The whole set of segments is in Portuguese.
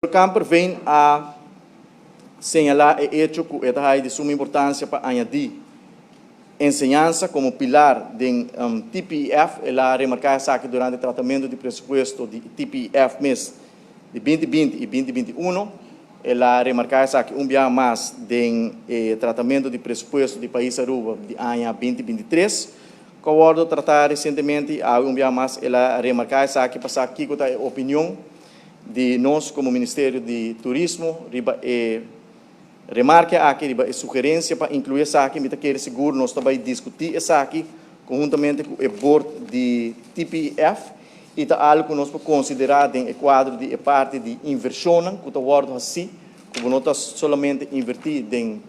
O campo vem a señalar o hecho que é de suma importância para añadir enseñança como pilar do TPF. Ela remarcar aqui durante o tratamento de presupuesto de TPF mês de 2020 e 2021. Ela remarcar aqui dia mais do tratamento de presupuesto de país Aruba de ano 2023. Concordo tratar recentemente dia mais ela remarcar aqui passar aqui com a opinião de nós como Ministério de Turismo, remarca aqui a sugerência para incluir essa aqui, mas que seguro nós também discutir essa aqui conjuntamente com o board de TPF e tá algo que nós podemos considerar em quadro de parte de inversão, que está word assim, como não está solamente invertir em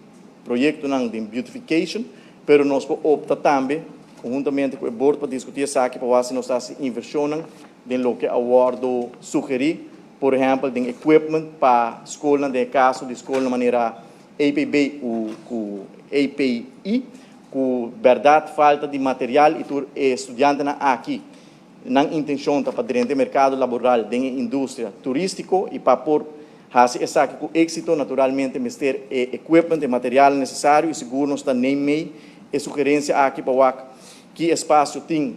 projeto não de beautification, pero nós podemos optar também conjuntamente com o board para discutir essa aqui para ver se nós está inversão em lo que o board sugerir. Por exemplo, de equipment para a escola, no caso de escola de maneira APB ou API, com verdade falta de material e tu estudante aqui, na intenção para dentro do mercado laboral, da indústria turística e para por fazer essa com êxito, naturalmente, ter equipment e material necessário e seguro nós está nem meio e sugerência aqui para que espaço tem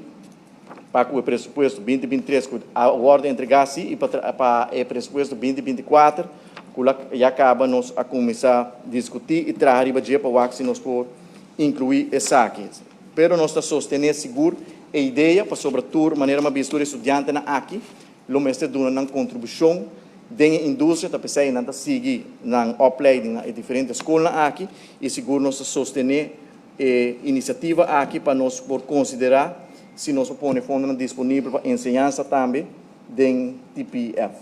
para o presupuesto 2023, a ordem entregar-se e para o presupuesto 2024, que já acaba nós a começar a discutir e trazer para se nós podemos incluir essa aqui. Pero nós estamos sustentando seguro a ideia para sobretudo maneira uma mistura estudante aqui, o mestre dando uma contribuição da indústria, para pensar em seguir na opleiding em diferentes escolas aqui e seguro nós sustentando a iniciativa aqui para nós por considerar se nós põe fundo disponível para ensinança também do TPF.